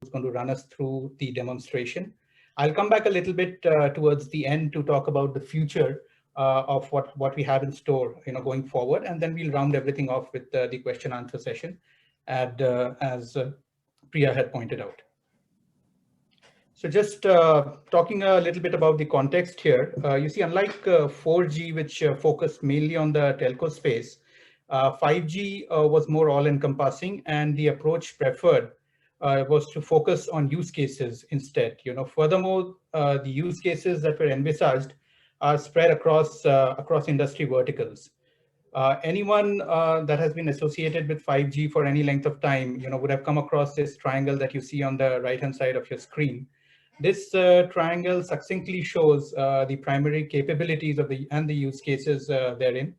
who's going to run us through the demonstration. I'll come back a little bit towards the end to talk about the future of what we have in store, going forward, and then we'll round everything off with the question answer session, as Priya had pointed out. So just talking a little bit about the context here, you see, unlike 4G, which focused mainly on the telco space, 5G was more all-encompassing, and the approach preferred was to focus on use cases instead. Furthermore, the use cases that were envisaged are spread across industry verticals. Anyone that has been associated with 5G for any length of time, would have come across this triangle that you see on the right-hand side of your screen. This triangle succinctly shows the primary capabilities of the use cases therein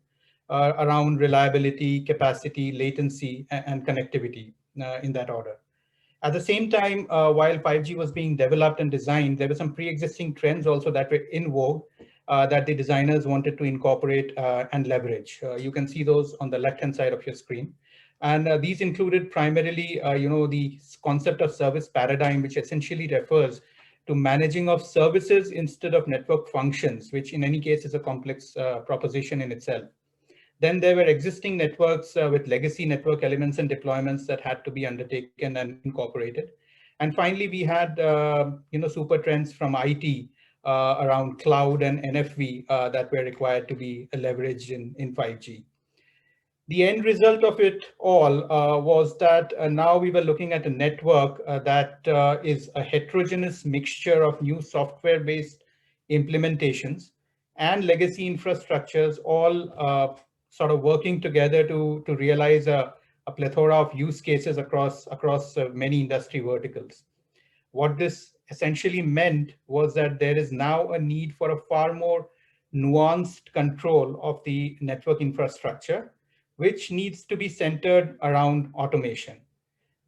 around reliability, capacity, latency, and connectivity in that order. At the same time, while 5G was being developed and designed, there were some pre-existing trends also that were in vogue that the designers wanted to incorporate and leverage. You can see those on the left-hand side of your screen. And these included primarily, the concept of service paradigm, which essentially refers to managing of services instead of network functions, which in any case is a complex proposition in itself. Then there were existing networks with legacy network elements and deployments that had to be undertaken and incorporated. And finally, we had super trends from IT around cloud and NFV that were required to be leveraged in 5G. The end result of it all was that now we were looking at a network that is a heterogeneous mixture of new software-based implementations and legacy infrastructures, all sort of working together to realize a plethora of use cases across many industry verticals. What this essentially meant was that there is now a need for a far more nuanced control of the network infrastructure, which needs to be centered around automation.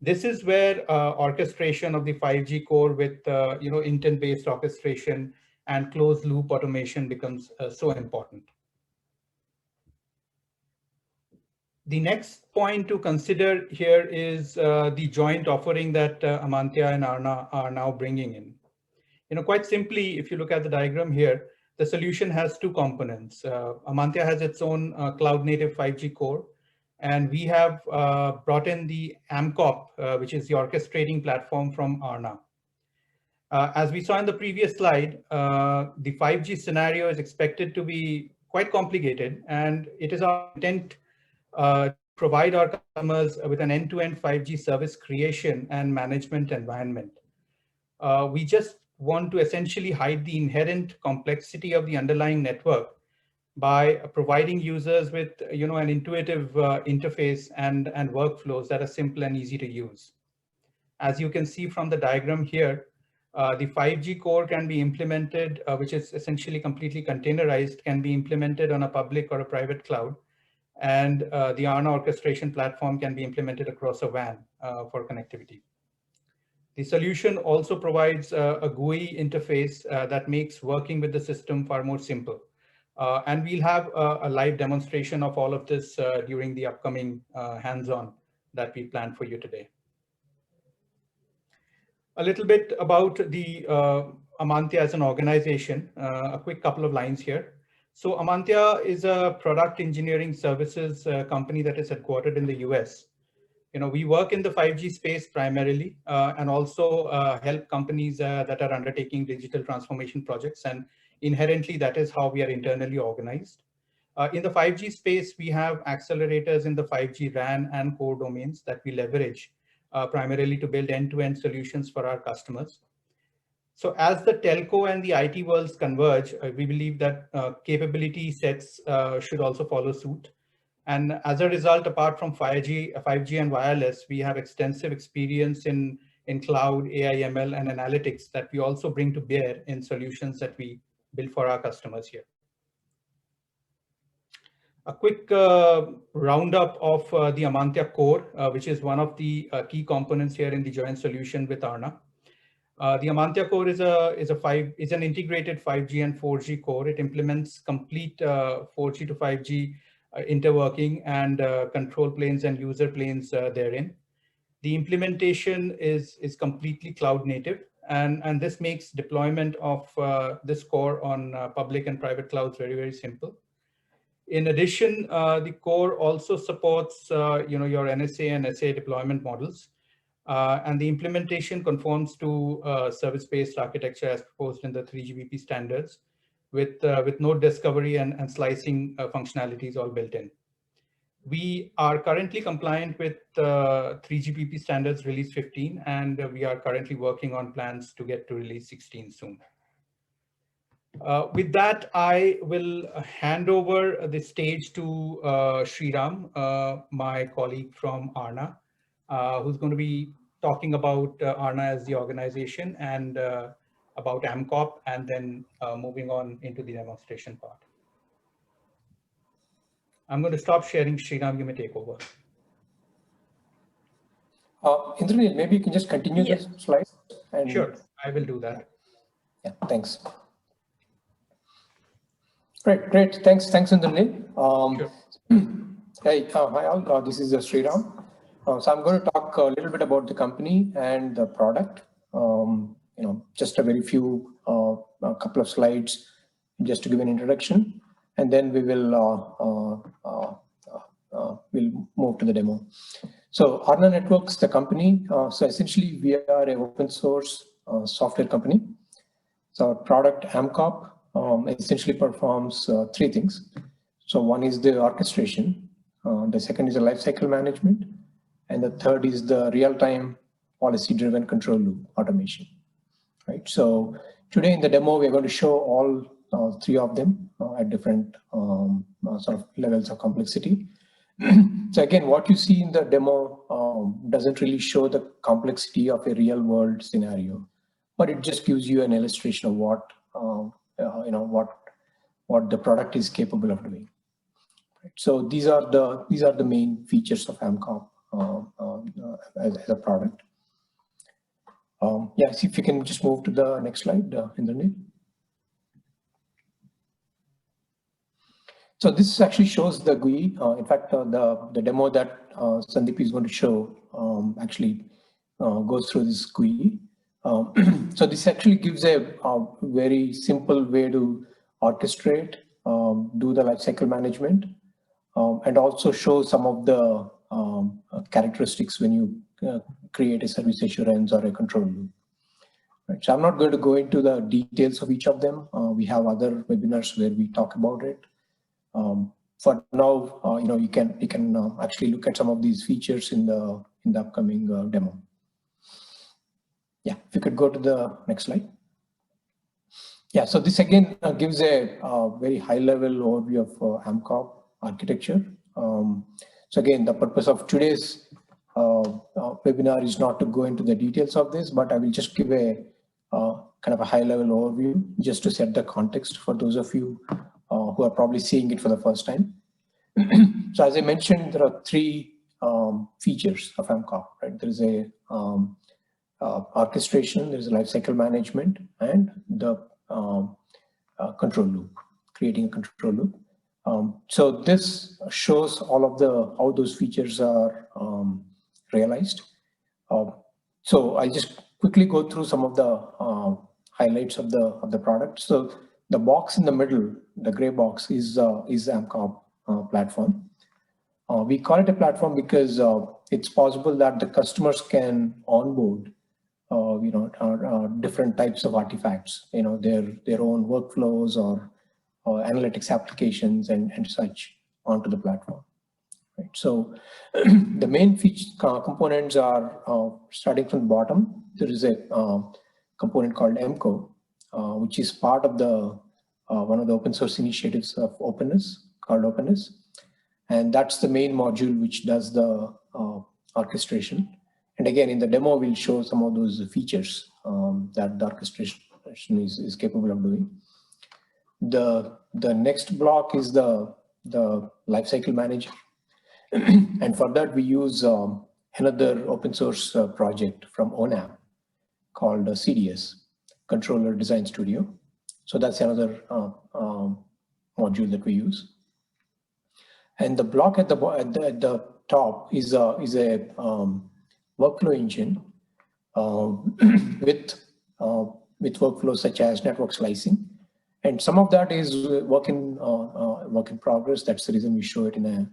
This is where orchestration of the 5G core with intent-based orchestration and closed loop automation becomes so important. The next point to consider here is the joint offering that Amantia and Arna are now bringing in. Quite simply, if you look at the diagram here, the solution has two components. Amantia has its own cloud-native 5G core, and we have brought in the AMCOP, which is the orchestrating platform from Arna. As we saw in the previous slide, the 5G scenario is expected to be quite complicated, and it is our intent provide our customers with an end-to-end 5G service creation and management environment. We just want to essentially hide the inherent complexity of the underlying network by providing users with an intuitive interface and workflows that are simple and easy to use. As you can see from the diagram here, the 5G core can be implemented, which is essentially completely containerized, can be implemented on a public or a private cloud. And the Arna orchestration platform can be implemented across a WAN for connectivity. The solution also provides a GUI interface that makes working with the system far more simple. And we'll have a live demonstration of all of this during the upcoming hands-on that we planned for you today. A little bit about the Amantia as an organization, a quick couple of lines here. So Amantia is a product engineering services company that is headquartered in the US. We work in the 5G space primarily and also help companies that are undertaking digital transformation projects. And inherently, that is how we are internally organized. In the 5G space, we have accelerators in the 5G RAN and core domains that we leverage primarily to build end-to-end solutions for our customers. So as the telco and the IT worlds converge, we believe that capability sets should also follow suit. And as a result, apart from 5G and wireless, we have extensive experience in cloud, AI, ML, and analytics that we also bring to bear in solutions that we build for our customers here. A quick roundup of the Amantia core, which is one of the key components here in the joint solution with Arna. The Amantia core is an integrated 5G and 4G core. It implements complete 4G to 5G interworking and control planes and user planes therein. The implementation is completely cloud native, and this makes deployment of this core on public and private clouds very, very simple. In addition, the core also supports your NSA and SA deployment models, and the implementation conforms to service-based architecture as proposed in the 3GPP standards, with node discovery and slicing functionalities all built in. We are currently compliant with 3GPP standards release 15, and we are currently working on plans to get to release 16 soon. With that, I will hand over the stage to Sriram, my colleague from Aarna, who's going to be talking about Aarna as the organization and about AMCOP, and then moving on into the demonstration part. I'm going to stop sharing. Sriram, you may take over. Indranil, maybe you can just continue this slide. And sure, I will do that. Yeah, thanks. Great. Thanks, Indranil. Sure. Hey, hi all. This is Sriram. So I'm going to talk a little bit about the company and the product. Just a very few, a couple of slides, just to give an introduction, and then we will we'll move to the demo. So Aarna Networks, the company. So essentially, we are an open source software company. So our product AMCOP essentially performs three things. So one is the orchestration, the second is the lifecycle management, and the third is the real-time policy-driven control loop automation. Right. So today in the demo, we're going to show all three of them at different sort of levels of complexity. So again, what you see in the demo doesn't really show the complexity of a real-world scenario, but it just gives you an illustration of what what the product is capable of doing. Right. So these are the main features of AMCOP as a product. Yeah, see if you can just move to the next slide, Indranil. So this actually shows the GUI. In fact, the demo that Sandeep is going to show actually goes through this GUI. So this actually gives a very simple way to orchestrate, do the lifecycle management, and also show some of the characteristics when you create a service assurance or a control loop. Right. So I'm not going to go into the details of each of them. We have other webinars where we talk about it. For now, you can actually look at some of these features in the upcoming demo. Yeah, if you could go to the next slide. Yeah, so this again gives a very high-level overview of AMCOP architecture. So again, the purpose of today's webinar is not to go into the details of this, but I will just give a kind of a high-level overview just to set the context for those of you who are probably seeing it for the first time. So as I mentioned, there are three features of AMCOP. Right? There is a orchestration, there is a lifecycle management, and the control loop, creating a control loop. So this shows all of how those features are realized. So I'll just quickly go through some of the highlights of the product. So the box in the middle, the gray box, is AMCOP platform. We call it a platform because it's possible that the customers can onboard different types of artifacts, their own workflows or analytics applications and such onto the platform. Right. So the main components are starting from the bottom. There is a component called MCO, which is part of the one of the open source initiatives of openness, called openness, and that's the main module which does the orchestration. And again, in the demo, we'll show some of those features that the orchestration is capable of doing. The next block is the lifecycle manager, and for that we use another open source project from ONAP called CDS, Controller Design Studio. So that's another module that we use. And the block at the top is a workflow engine with workflows such as network slicing. And some of that is work in progress. That's the reason we show it in a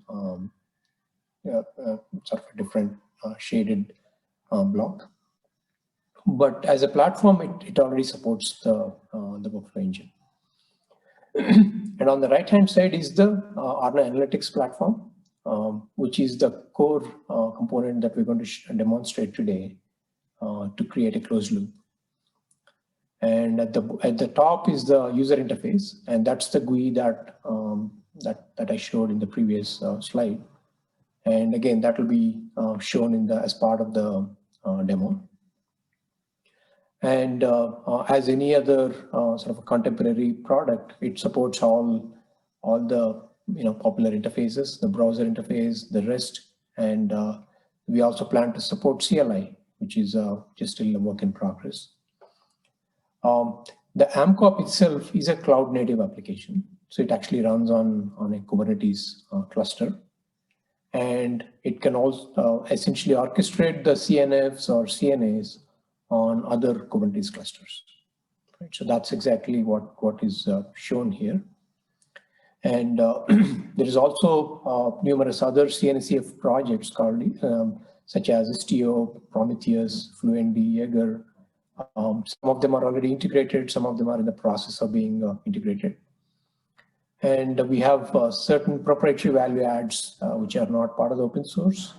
sort of a different shaded block. But as a platform, it already supports the workflow engine. And on the right-hand side is the Arna Analytics platform, which is the core component that we're going to demonstrate today to create a closed loop. And at the top is the user interface, and that's the GUI that I showed in the previous slide. And again, that will be shown as part of the demo. And as any other sort of a contemporary product, it supports all the popular interfaces, the browser interface, the REST, and we also plan to support CLI, which is just still a work in progress. The AMCOP itself is a cloud native application, so it actually runs on a Kubernetes cluster, and it can also essentially orchestrate the CNFs or CNAs on other Kubernetes clusters. Right? So that's exactly what is shown here. And there is also numerous other CNCF projects currently, such as Istio, Prometheus, Fluentd, Jaeger. Some of them are already integrated, some of them are in the process of being integrated. And we have certain proprietary value adds which are not part of the open source,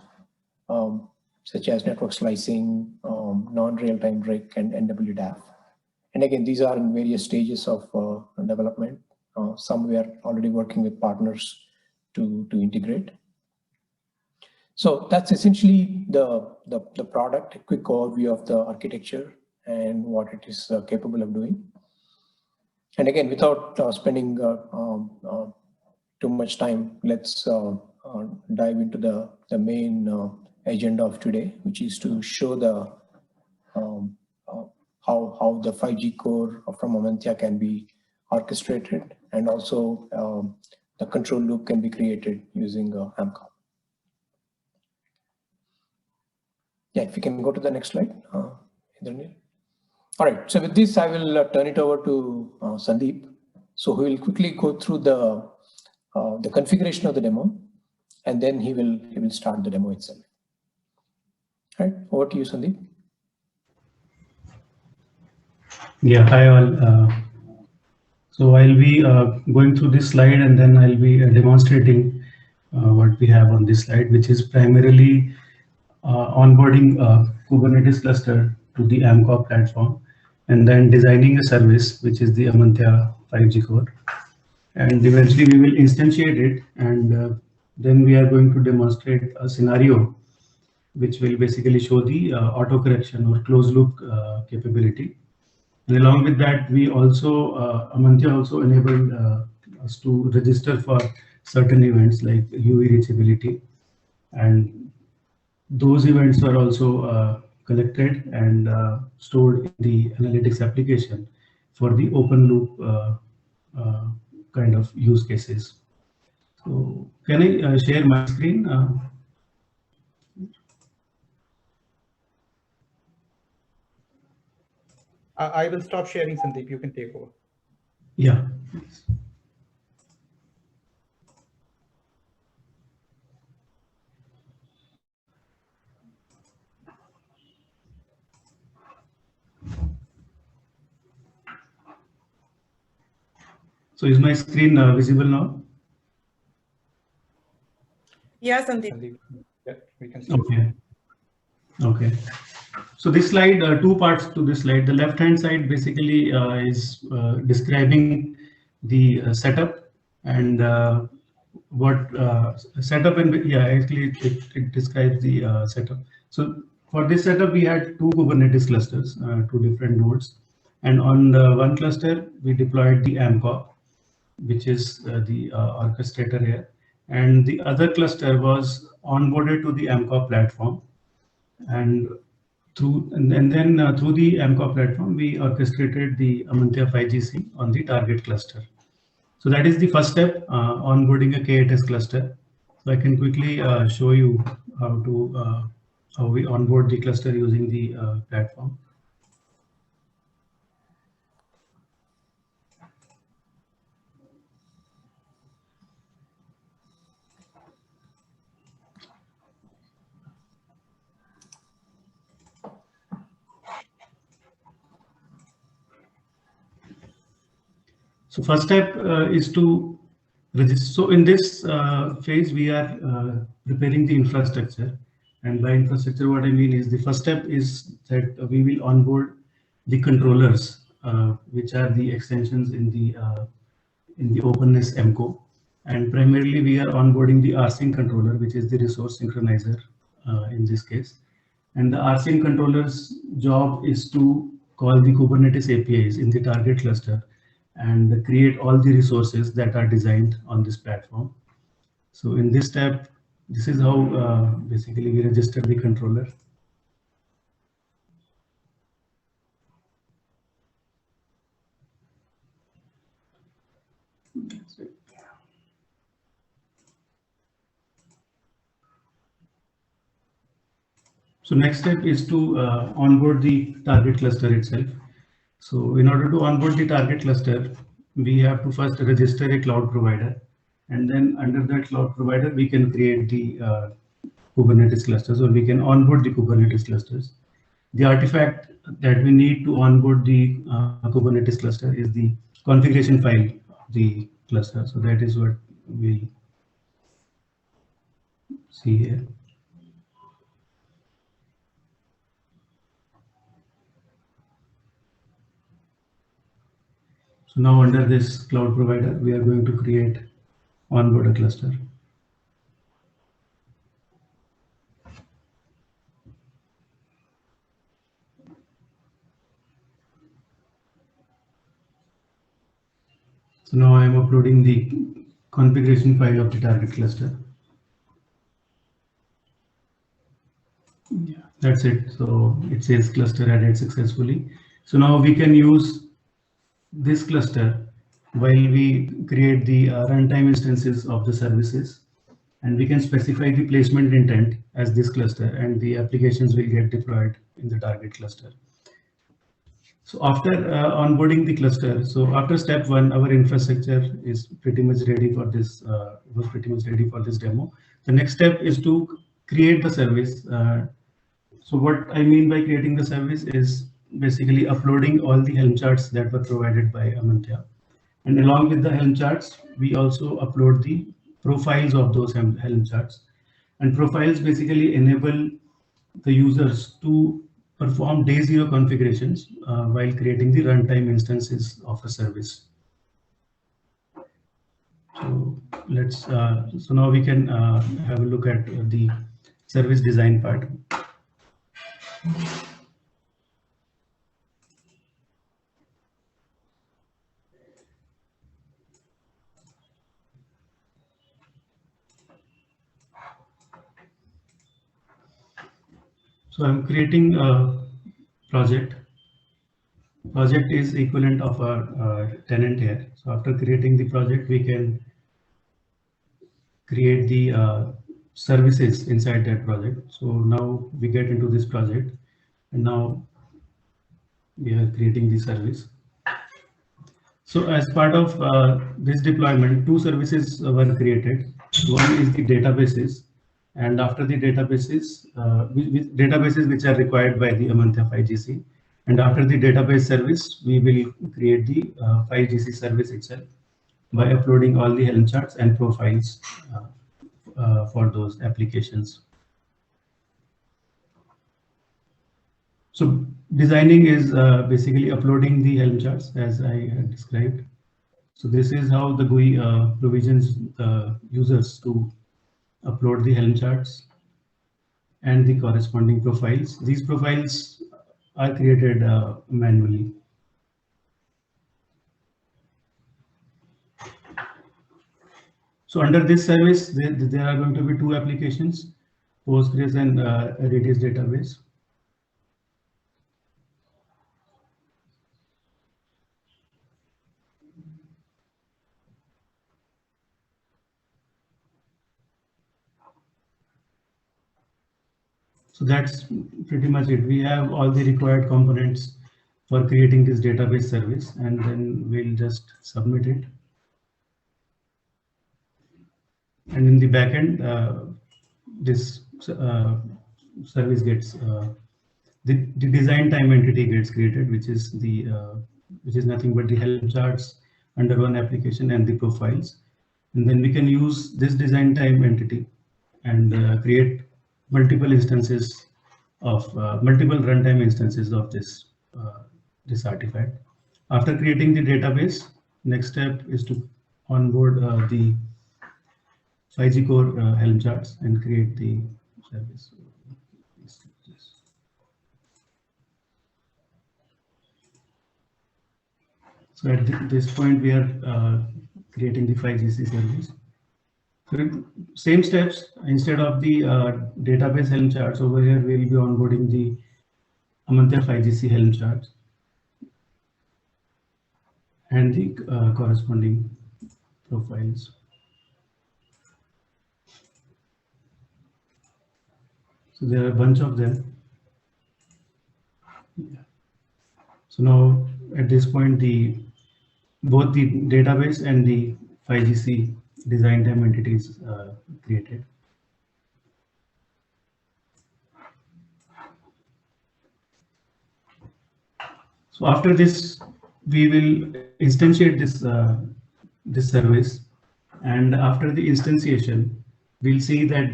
such as network slicing, non-real-time RIC, and NWDAF. And again, these are in various stages of development. Some we are already working with partners to integrate. So that's essentially the product, a quick overview of the architecture and what it is capable of doing. And again, without spending too much time, let's dive into the main agenda of today, which is to show the how the 5G core from Amantia can be orchestrated, and also the control loop can be created using AMCOP. Yeah, if you can go to the next slide, Indranil. All right, so with this, I will turn it over to Sandeep. So he will quickly go through the configuration of the demo, and then he will start the demo itself. All right, over to you, Sandeep. Yeah, hi all. So I'll be going through this slide, and then I'll be demonstrating what we have on this slide, which is primarily onboarding Kubernetes cluster to the AMCOP platform, and then designing a service, which is the Amantia 5G core. And eventually we will instantiate it, and then we are going to demonstrate a scenario which will basically show the auto correction or closed loop capability. And along with that, we also, Amantia also enabled us to register for certain events like UV reachability, and those events are also collected and stored in the analytics application for the open loop kind of use cases. So can I share my screen? I will stop sharing, Sandeep. You can take over. Yeah. So is my screen visible now? Yeah, Sandeep. Yeah, we can see. Okay. Okay. So this slide, two parts to this slide. The left-hand side basically is describing the setup and what setup, and yeah, actually it describes the setup. So for this setup, we had two Kubernetes clusters, two different nodes, and on the one cluster we deployed the AMCOP, which is the orchestrator here, and the other cluster was onboarded to the AMCOP platform, and then through the AMCOP platform, we orchestrated the Amantia 5GC on the target cluster. So that is the first step, onboarding a K8s cluster. So I can quickly show you how to how we onboard the cluster using the platform. So first step is to register. So in this phase, we are preparing the infrastructure. And by infrastructure, what I mean is the first step is that we will onboard the controllers, which are the extensions in the openness MCO. And primarily, we are onboarding the rsync controller, which is the resource synchronizer in this case. And the rsync controller's job is to call the Kubernetes APIs in the target cluster and create all the resources that are designed on this platform. So in this step, this is how basically we register the controller. So next step is to onboard the target cluster itself. So in order to onboard the target cluster, we have to first register a cloud provider. And then under that cloud provider, we can create the Kubernetes clusters, or we can onboard the Kubernetes clusters. The artifact that we need to onboard the Kubernetes cluster is the configuration file of the cluster. So that is what we see here. So now under this cloud provider, we are going to create onboard a cluster. So now I am uploading the configuration file of the target cluster. Yeah, that's it. So it says cluster added successfully. So now we can use this cluster while we create the runtime instances of the services, and we can specify the placement intent as this cluster, and the applications will get deployed in the target cluster. So after onboarding the cluster, so after step one, our infrastructure is pretty much ready for this. Was pretty much ready for this demo. The next step is to create the service. So what I mean by creating the service is basically uploading all the Helm charts that were provided by Amantia. And along with the Helm charts, we also upload the profiles of those Helm charts. And profiles basically enable the users to perform day zero configurations while creating the runtime instances of a service. So let's, so now we can have a look at the service design part. So I'm creating a project. Project is equivalent of our tenant here. So after creating the project, we can create the services inside that project. So now we get into this project, and now we are creating the service. So as part of this deployment, two services were created. One is the databases, and after the databases, databases which are required by the Amantia 5GC. And after the database service, we will create the 5GC service itself by uploading all the Helm charts and profiles for those applications. So designing is basically uploading the Helm charts as I had described. So this is how the GUI provisions the users to upload the Helm charts and the corresponding profiles. These profiles are created manually. So under this service, there are going to be two applications, Postgres and Redis database. So that's pretty much it. We have all the required components for creating this database service, and then we'll just submit it. And in the backend, this service gets the design time entity gets created, which is nothing but the help charts under one application and the profiles. And then we can use this design time entity and create multiple instances of multiple runtime instances of this this artifact. After creating the database, next step is to onboard the 5G core Helm charts and create the service. So at this point, we are creating the 5GC service. So same steps, instead of the database Helm charts, over here we will be onboarding the Amantya 5GC Helm charts and the corresponding profiles. So there are a bunch of them. So now at this point, both the database and the 5GC design time entities created. So after this, we will instantiate this service, and after the instantiation, we'll see that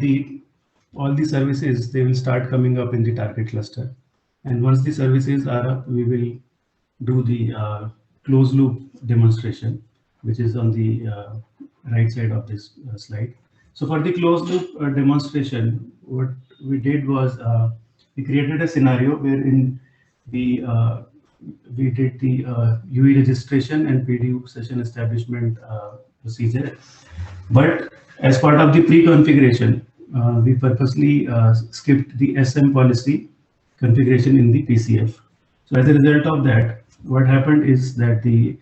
all the services, they will start coming up in the target cluster. And once the services are up, we will do the closed loop demonstration, which is on the right side of this slide. So for the closed loop demonstration, what we did was we created a scenario wherein we did the UE registration and PDU session establishment procedure. But as part of the pre-configuration, we purposely skipped the SM policy configuration in the PCF. So as a result of that, what happened is that the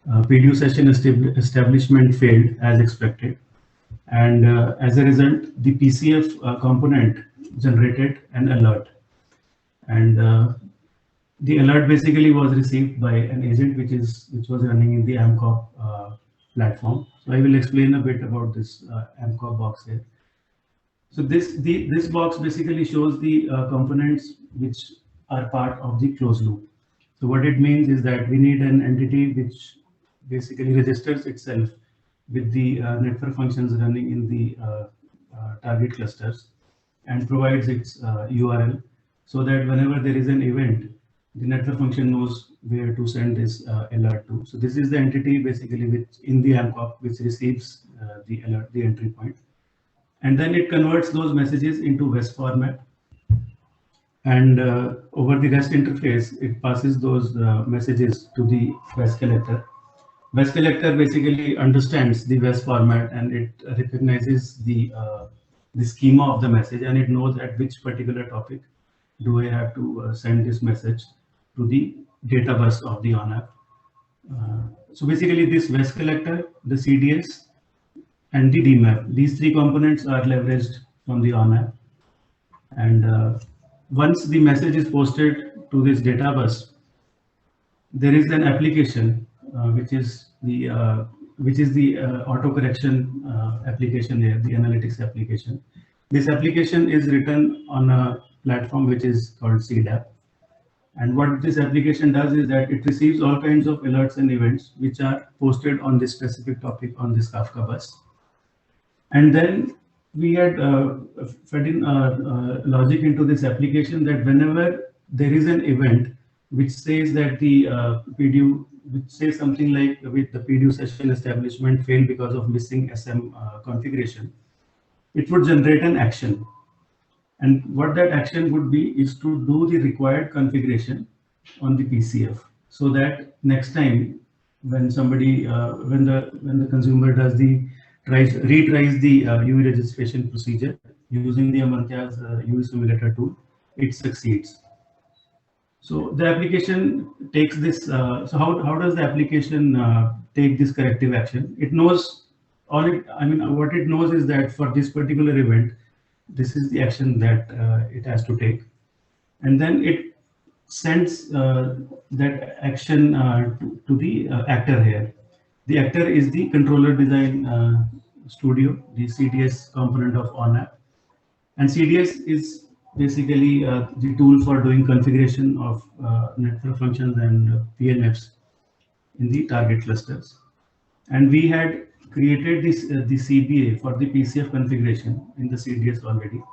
PDU session establishment failed as expected. And as a result, the PCF component generated an alert. And the alert basically was received by an agent which was running in the AMCOP platform. So I will explain a bit about this AMCOP box here. So this box basically shows the components which are part of the closed loop. So what it means is that we need an entity which basically registers itself with the network functions running in the target clusters and provides its URL, so that whenever there is an event, the network function knows where to send this alert to. So this is the entity basically which in the AMCOP which receives the alert, the entry point. And then it converts those messages into WES format. And over the REST interface, it passes those messages to the WES collector. WES collector basically understands the WES format, and it recognizes the schema of the message, and it knows at which particular topic do I have to send this message to the data bus of the ONAP. So basically this WES collector, the CDS, and the DMAP, these three components are leveraged from the ONAP. And once the message is posted to this data bus, there is an application which is the auto correction application here, the analytics application. This application is written on a platform which is called CDAP. And what this application does is that it receives all kinds of alerts and events which are posted on this specific topic on this Kafka bus. And then we had fed in logic into this application that whenever there is an event which says that the PDU, which says something like with the PDU session establishment failed because of missing SM configuration, it would generate an action. And what that action would be is to do the required configuration on the PCF, so that next time when somebody when the consumer does the retries the UE registration procedure using the Amantya's UE simulator tool, it succeeds. So the application takes this. So how does the application take this corrective action? It knows what it knows is that for this particular event, this is the action that it has to take, and then it sends that action to the actor here. The actor is the controller design studio, the CDS component of ONAP, and CDS is basically the tool for doing configuration of network functions and PNFs in the target clusters. And we had created this the CBA for the PCF configuration in the CDS already.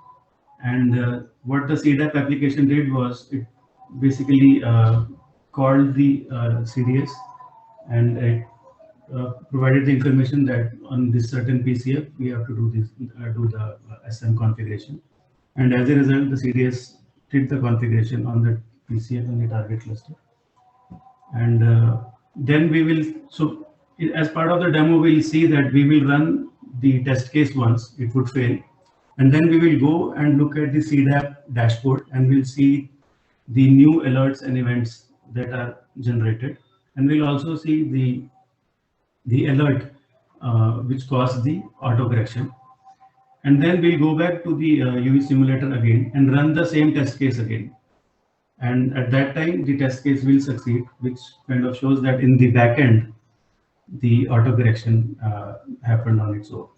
And what the CDAP application did was it basically called the CDS, and it provided the information that on this certain PCF we have to do this, do the SM configuration, and as a result the CDS did the configuration on the PCF in the target cluster. And then we will, so as part of the demo we'll see that we will run the test case once it would fail, and then we will go and look at the CDAP dashboard, and we'll see the new alerts and events that are generated, and we'll also see the alert which caused the auto correction. And then we'll go back to the UV simulator again and run the same test case again. And at that time, the test case will succeed, which kind of shows that in the back end, the auto correction happened on its own.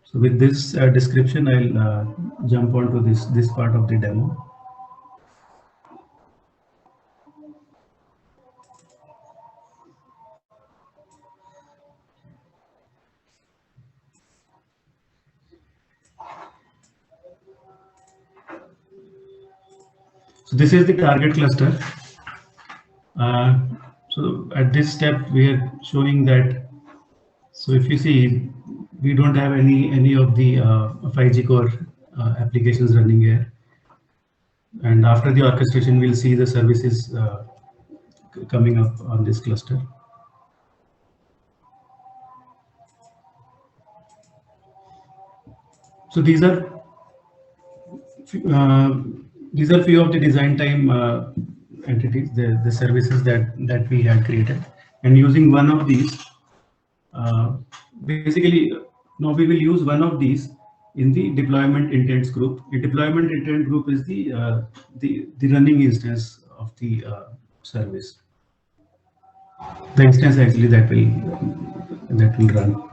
So with this description, I'll jump on to this part of the demo. So this is the target cluster. So at this step, we are showing that. So if you see, we don't have any of the 5G core applications running here. And after the orchestration, we'll see the services coming up on this cluster. So these are few of the design time entities, the services that we had created, and using one of these, basically now we will use one of these in the deployment intents group. The deployment intent group is the running instance of the service, the instance actually that will run.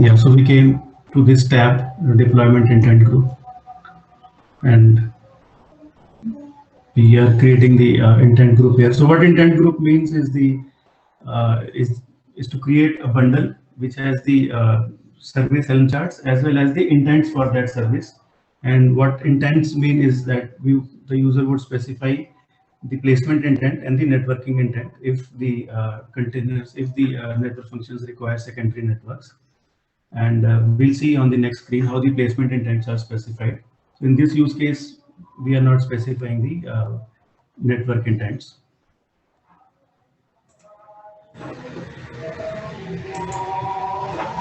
Yeah, so we came to this tab, deployment intent group, and we are creating the intent group here. So what intent group means is is to create a bundle which has the service Helm charts as well as the intents for that service. And what intents mean is that the user would specify the placement intent and the networking intent if the containers, if the network functions require secondary networks. And we'll see on the next screen how the placement intents are specified. So in this use case, we are not specifying the network intents.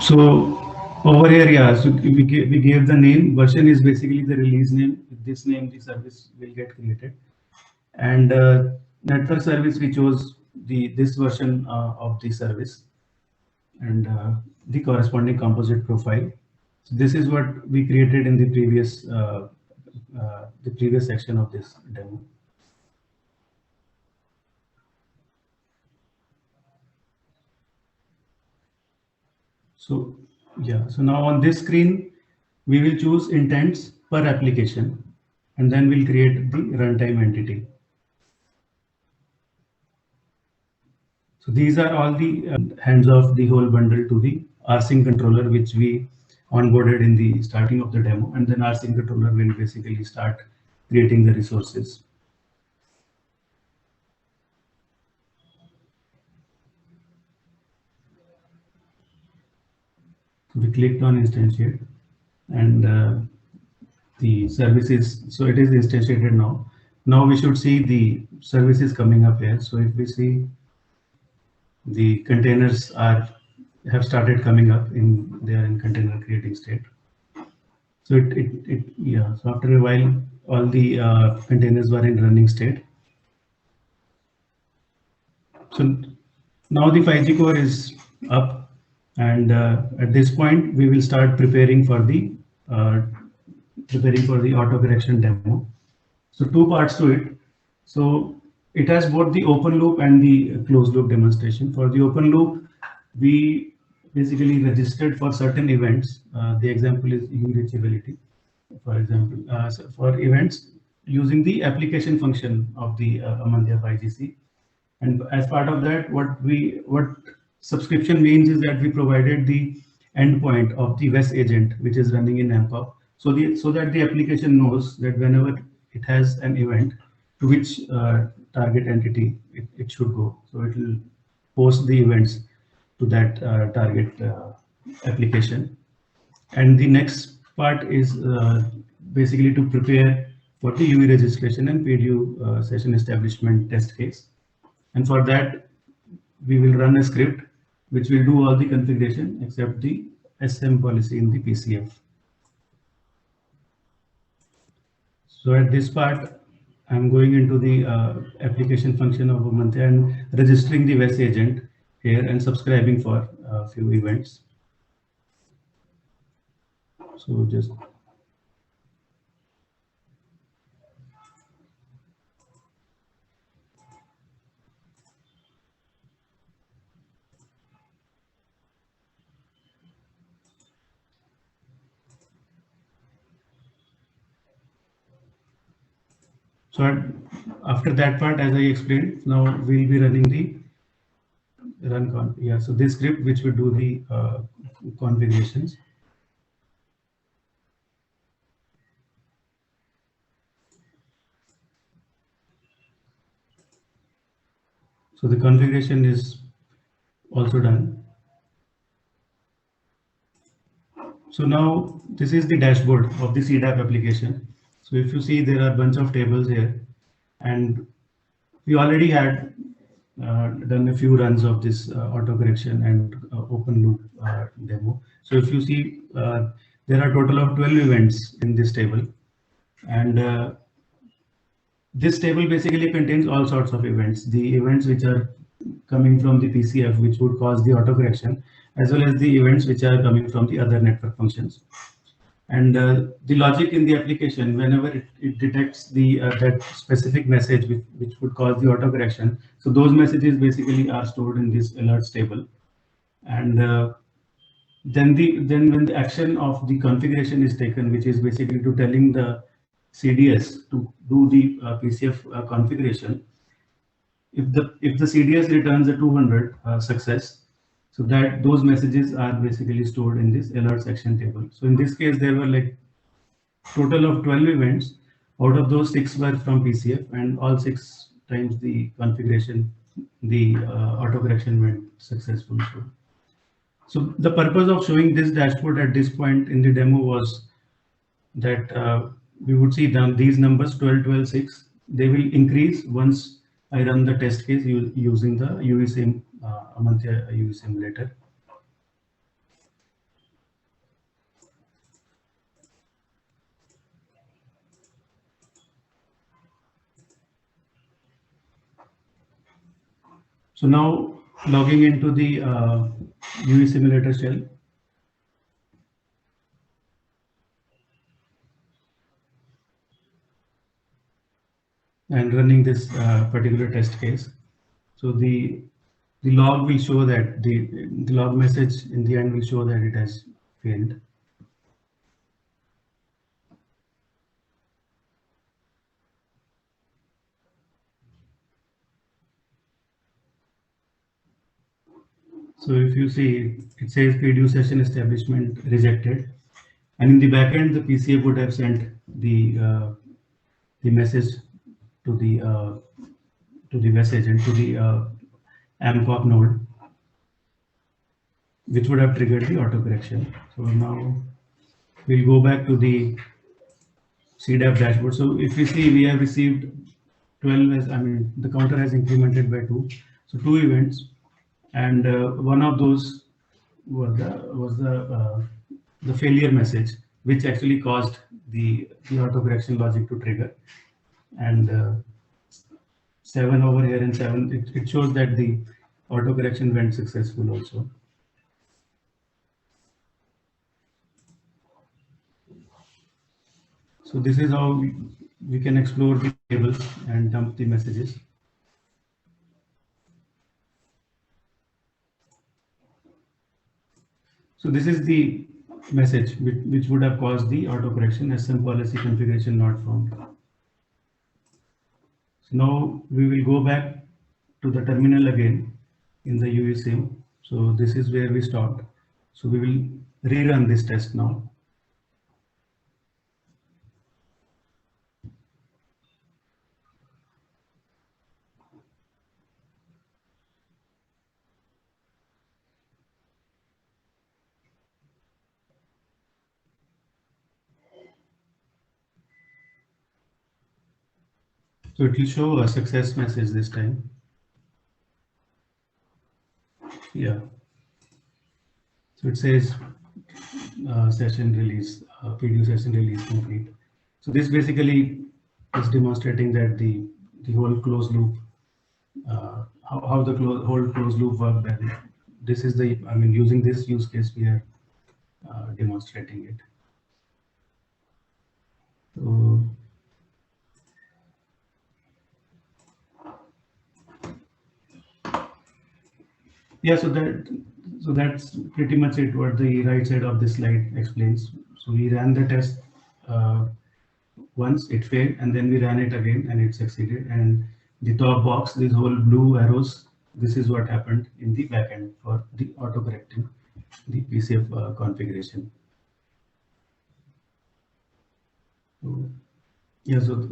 So over here, yeah, so we gave the name. Version is basically the release name. With this name, the service will get created. And network service, we chose this version of the service, and the corresponding composite profile. So this is what we created in the previous section of this demo. So yeah, so now on this screen, we will choose intents per application, and then we'll create the runtime entity. So these are all the hands off the whole bundle to the rsync controller, which we onboarded in the starting of the demo, and then rsync controller will basically start creating the resources. We clicked on instantiate, and the services, so it is instantiated now. Now we should see the services coming up here. So if we see, the containers have started coming up they are in container creating state. So yeah, so after a while all the containers were in running state. So now the 5G core is up, and at this point we will start preparing for the auto correction demo. So two parts to it. So it has both the open loop and the closed loop demonstration. For the open loop, we basically registered for certain events. The example is reachability. For example, so for events using the application function of the Amantia 5GC. And as part of that, what subscription means is that we provided the endpoint of the WES agent, which is running in AMPOP, so that the application knows that whenever it has an event, to which target entity it should go. So it will post the events to that target application. And the next part is basically to prepare for the UE registration and PDU session establishment test case. And for that, we will run a script which will do all the configuration except the SM policy in the PCF. So at this part, I'm going into the application function of Amantia and registering the WES agent here and subscribing for a few events. So just so after that part, as I explained, now we'll be running the run con. Yeah, so this script which will do the configurations. So the configuration is also done. So now this is the dashboard of the CDAP application. So if you see, there are a bunch of tables here, and we already had done a few runs of this auto correction and open loop demo. So if you see, there are a total of 12 events in this table, and this table basically contains all sorts of events. The events which are coming from the PCF, which would cause the auto correction, as well as the events which are coming from the other network functions. And the logic in the application, whenever it detects the that specific message which would cause the auto correction, so those messages basically are stored in this alerts table. And then when the action of the configuration is taken, which is basically to telling the CDS to do the PCF configuration, if the CDS returns a 200 success, so that those messages are basically stored in this alerts action table. So in this case, there were like total of 12 events. Out of those, 6 were from PCF, and all 6 times the configuration, the auto correction went successful. So the purpose of showing this dashboard at this point in the demo was that we would see these numbers 12, 12, 6. They will increase once I run the test case using the UESIM Amantia UE simulator. So now logging into the UE simulator shell. And running this particular test case. So the log will show that the log message in the end will show that it has failed. So if you see, it says PDU session establishment rejected, and in the backend, the PCF would have sent the message to the WES agent, to the AMPOP node, which would have triggered the auto correction. So now we'll go back to the CDAP dashboard. So if we see, we have received 12 as, the counter has incremented by 2. So 2 events, and one of those was the failure message, which actually caused the autocorrection logic to trigger. And 7 over here and 7, it shows that the autocorrection went successful also. So this is how we can explore the tables and dump the messages. So this is the message which would have caused the autocorrection: SM policy configuration not found. So now we will go back to the terminal again in the UESIM. So this is where we stopped. So we will rerun this test now. So it will show a success message this time. Yeah. So it says session release, PDU session release complete. So this basically is demonstrating that the whole closed loop, how the whole closed loop worked. And this is the, I mean, using this use case, we are demonstrating it. So yeah, so that's pretty much it, what the right side of this slide explains. So we ran the test once, it failed, and then we ran it again and it succeeded. And the top box, these whole blue arrows, this is what happened in the backend for the autocorrecting the PCF configuration. So yeah, so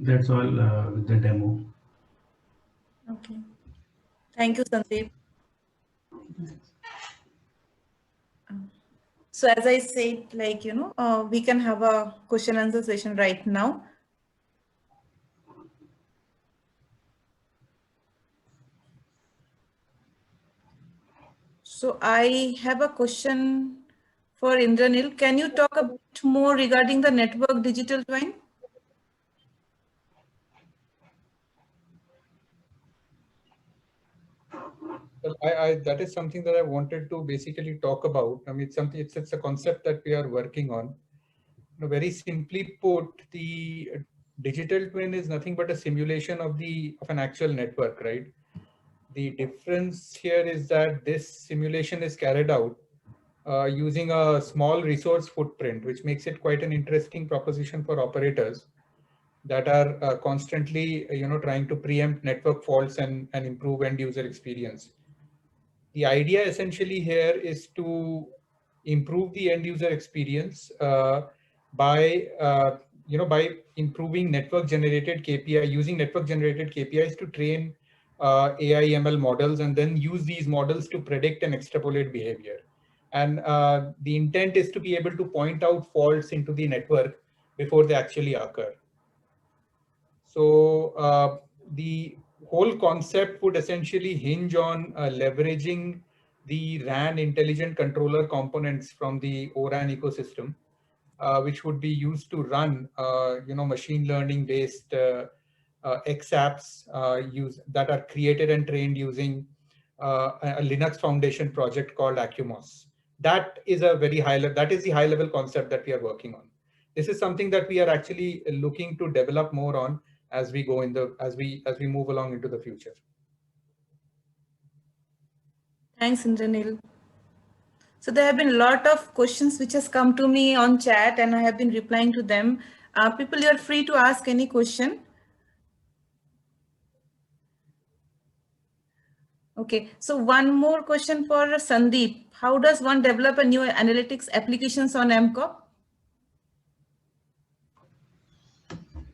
that's all with the demo. Okay. Thank you, Sandeep. So as I said, like, we can have a question answer session right now. So I have a question for Indranil. Can you talk a bit more regarding the network digital twin? Well, that is something that I wanted to basically talk about. I mean, it's a concept that we are working on. Very simply put, the digital twin is nothing but a simulation of an actual network, right? The difference here is that this simulation is carried out using a small resource footprint, which makes it quite an interesting proposition for operators that are constantly, trying to preempt network faults and improve end user experience. The idea essentially here is to improve the end user experience by improving network generated KPI, using network generated KPIs to train AI ML models, and then use these models to predict and extrapolate behavior. And the intent is to be able to point out faults into the network before they actually occur. So the whole concept would essentially hinge on leveraging the RAN intelligent controller components from the ORAN ecosystem, which would be used to run, machine learning based XApps that are created and trained using a Linux Foundation project called Acumos. That is the high level concept that we are working on. This is something that we are actually looking to develop more on as we go as we move along into the future. Thanks, Indranil. So there have been a lot of questions which has come to me on chat, and I have been replying to them. People, you are free to ask any question. Okay, so one more question for Sandeep. How does one develop a new analytics applications on MCOP?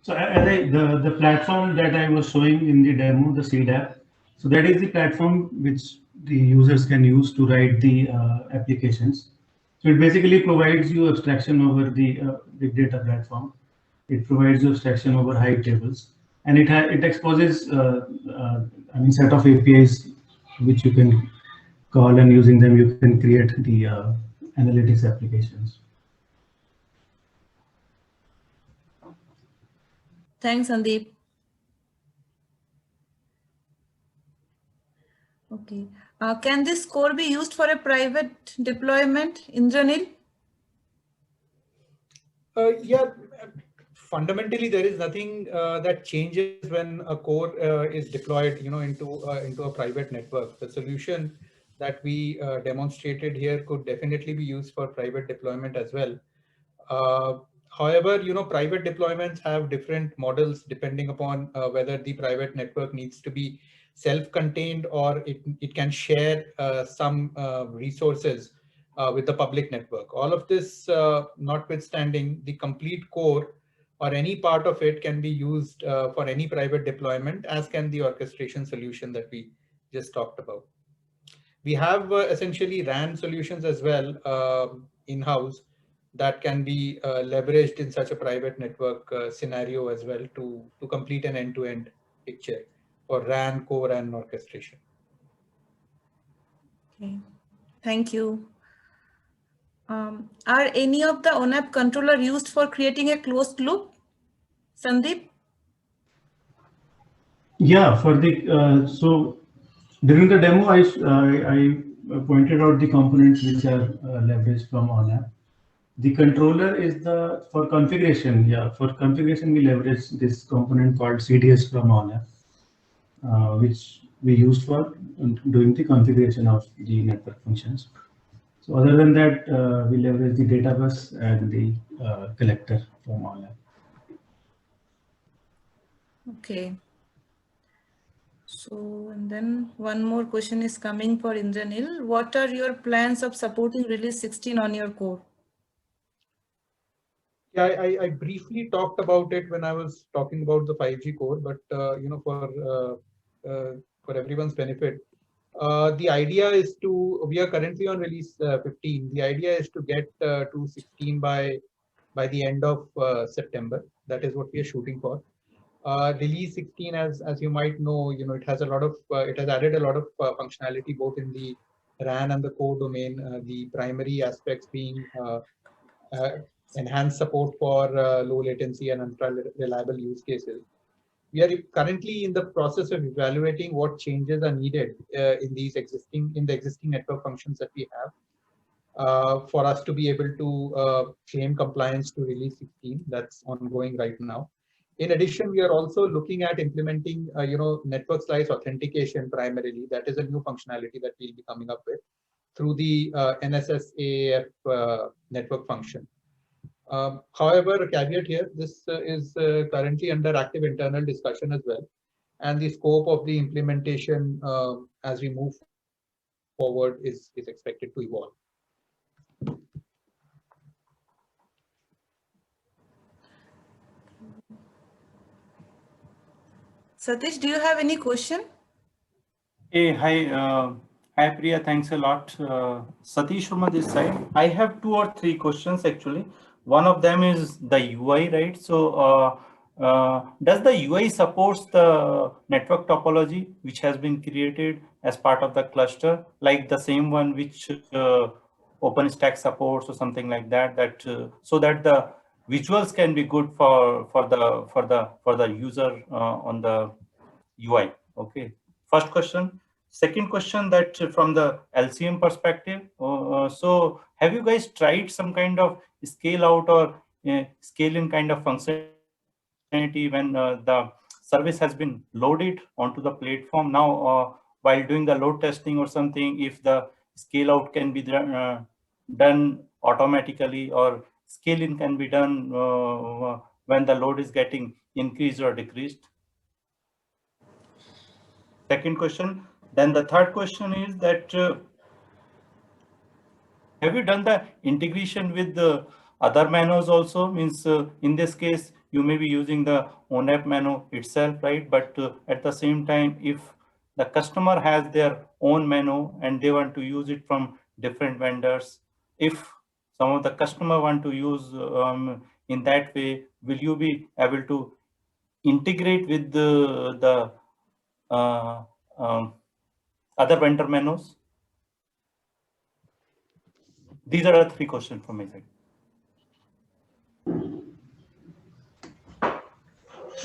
So the platform that I was showing in the demo, the Seed app, so that is the platform which the users can use to write the applications. So it basically provides you abstraction over the big data platform. It provides you abstraction over Hive tables, and it exposes set of APIs which you can call, and using them you can create the analytics applications. Thanks, Sandeep. Okay. Can this core be used for a private deployment, Indranil? Yeah, fundamentally, there is nothing that changes when a core is deployed, into a private network. The solution that we demonstrated here could definitely be used for private deployment as well. However, private deployments have different models depending upon whether the private network needs to be self-contained or it can share some resources with the public network. All of this notwithstanding, the complete core or any part of it can be used for any private deployment, as can the orchestration solution that we just talked about. We have essentially RAN solutions as well in-house that can be leveraged in such a private network scenario as well to complete an end-to-end picture for RAN, core, and orchestration. Okay, thank you. Are any of the ONAP controller used for creating a closed loop? Sandeep? Yeah, for the so during the demo, I pointed out the components which are leveraged from ONAP. The controller is the for configuration. Yeah, for configuration we leverage this component called CDS from ONAP, which we use for doing the configuration of the network functions. So other than that, we leverage the data bus and the collector from ONAP. Okay. So, and then one more question is coming for Indranil. What are your plans of supporting release 16 on your core? Yeah, I briefly talked about it when I was talking about the 5G core, but for everyone's benefit, the idea is we are currently on release 15. The idea is to get to 16 by the end of September. That is what we are shooting for. Release 16, as you might know, it has it has added a lot of functionality both in the RAN and the core domain. The primary aspects being enhanced support for low latency and ultra reliable use cases. We are currently in the process of evaluating what changes are needed in the existing network functions that we have for us to be able to claim compliance to release 16. That's ongoing right now. In addition, we are also looking at implementing, network slice authentication primarily. That is a new functionality that we'll be coming up with through the NSS AAF network function. However, a caveat here, this is currently under active internal discussion as well. And the scope of the implementation as we move forward is expected to evolve. Satish, do you have any question? Hey, hi Priya, thanks a lot. Satish Sharma this side. I have 2 or 3 questions actually. One of them is the UI, right? So does the UI supports the network topology which has been created as part of the cluster, like the same one which OpenStack supports or something like that, so that the visuals can be good for the user on the UI? Okay, first question. Second question, that from the LCM perspective, so have you guys tried some kind of scale out or scale in kind of functionality when the service has been loaded onto the platform? Now, while doing the load testing or something, if the scale out can be done automatically, or scale in can be done when the load is getting increased or decreased? Second question. Then the third question is that have you done the integration with the other MANOs also? Means in this case, you may be using the ONAP MANO itself, right? But at the same time, if the customer has their own MANO and they want to use it from different vendors, if some of the customer want to use in that way, will you be able to integrate with the other vendor MANOs? These are the 3 questions from my side.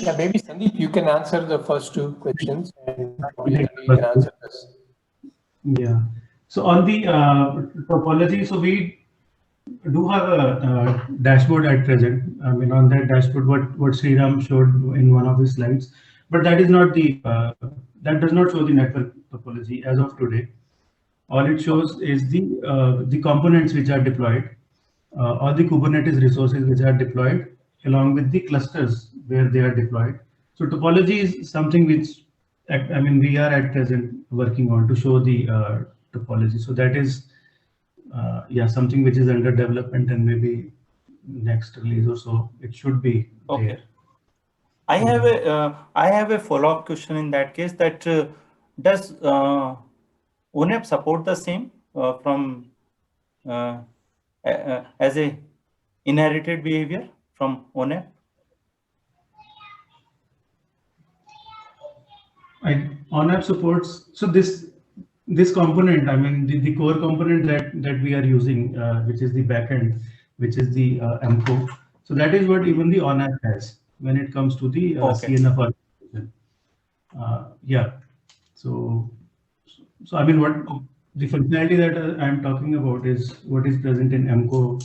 Yeah, maybe Sandeep, you can answer the first two questions, and probably Ravi, you can answer this. Yeah. So on the topology, so we do have a dashboard at present. I mean, on that dashboard, what Sriram showed in one of his slides, but that is not the that does not show the network topology as of today. All it shows is the components which are deployed, all the Kubernetes resources which are deployed, along with the clusters where they are deployed. So topology is something which I mean we are at present working on to show the topology. So that is yeah, something which is under development, and maybe next release or so it should be Okay. there. I have a follow-up question in that case. That does ONAP support the same from as a inherited behavior from ONAP? ONAP supports, so this component, I mean the core component that we are using, which is the backend, which is the MCO. So that is what even the ONAP has when it comes to the Okay. CNF organization. Yeah. So I mean what the functionality that I'm talking about is what is present in MCO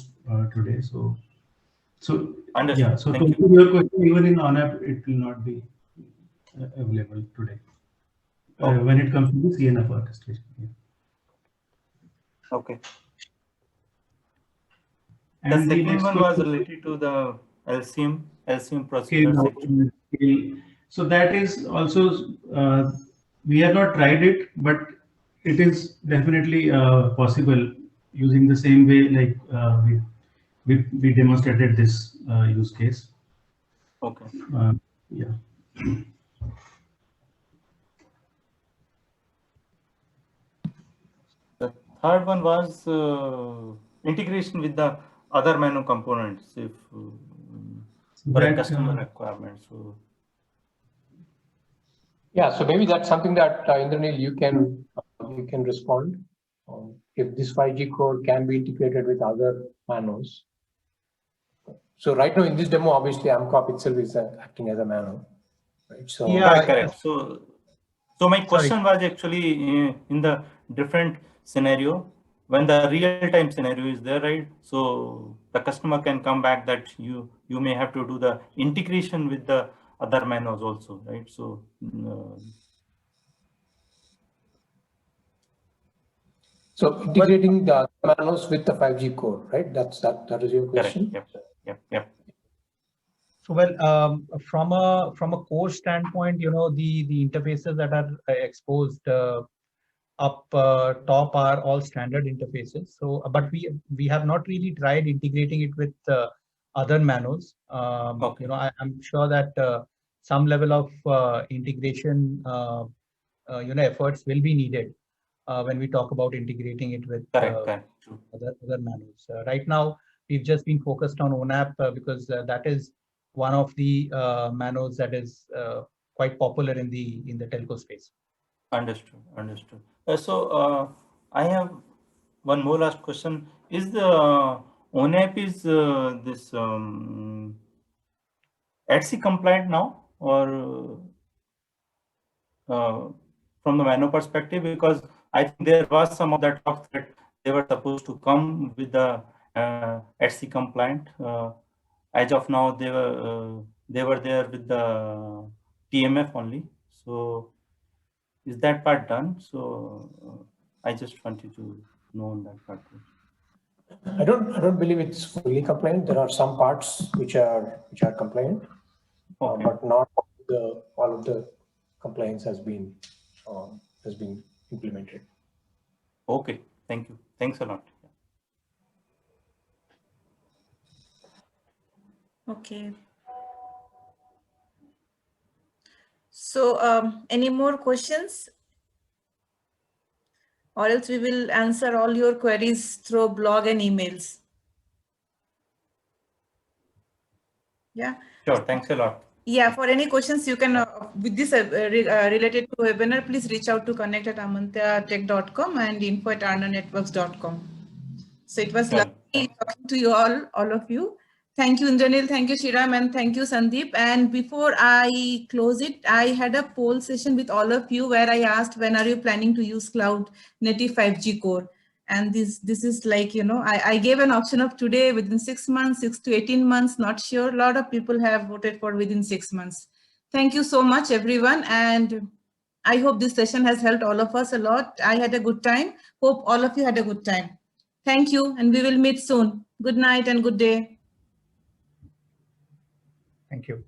today. So Understood. yeah. So to Thank you. answer your question, even in ONAP, it will not be available today. Okay. When it comes to the CNF orchestration. Yeah. Okay. The And the second next one was question, related to the LCM procedures. scale. So that is also we have not tried it, but it is definitely possible using the same way like we demonstrated this use case. Okay. Yeah. The third one was integration with the other menu components if for a customer requirement. So Yeah, so maybe that's something that Indranil, you can respond. If this 5G core can be integrated with other manos. So right now in this demo, obviously AMCOP itself is acting as a mano, right? So Yeah, correct. So my question was actually in the different scenario when the real-time scenario is there, right? So the customer can come back that you may have to do the integration with the other manos also, right? So so integrating the manos with the 5G core, right? That is your question. correct. Yep. So well, from a core standpoint, the interfaces that are exposed up top are all standard interfaces. So, but we have not really tried integrating it with other manos. Okay. I'm sure that some level of integration, efforts will be needed when we talk about integrating it with Correct. True. other manos. Right now, we've just been focused on ONAP because that is one of the manos that is quite popular in the telco space. Understood. So I have one more last question. Is the ONAP is this ETSI compliant now, or from the mano perspective? Because I think there was some of that talk that they were supposed to come with the ETSI compliant. As of now, they were there with the TMF only. So is that part done? So I just wanted to know on that part. I don't believe it's fully compliant. There are some parts which are compliant, Okay. but not all of the compliance has been implemented. Okay. Thank you. Thanks a lot. Okay. So any more questions? Or else we will answer all your queries through blog and emails. Yeah. Sure. Thanks a lot. Yeah, for any questions you can, with this related to webinar, please reach out to connect@amantyatech.com and info@arnanetworks.com. So it was lovely talking to you all of you. Thank you, Indranil. Thank you, Shriram, and thank you, Sandeep. And before I close it, I had a poll session with all of you where I asked, when are you planning to use Cloud Native 5G Core? And this is like, I gave an option of today, within 6 months, 6 to 18 months, not sure. A lot of people have voted for within 6 months. Thank you so much, everyone. And I hope this session has helped all of us a lot. I had a good time. Hope all of you had a good time. Thank you, and we will meet soon. Good night and good day. Thank you.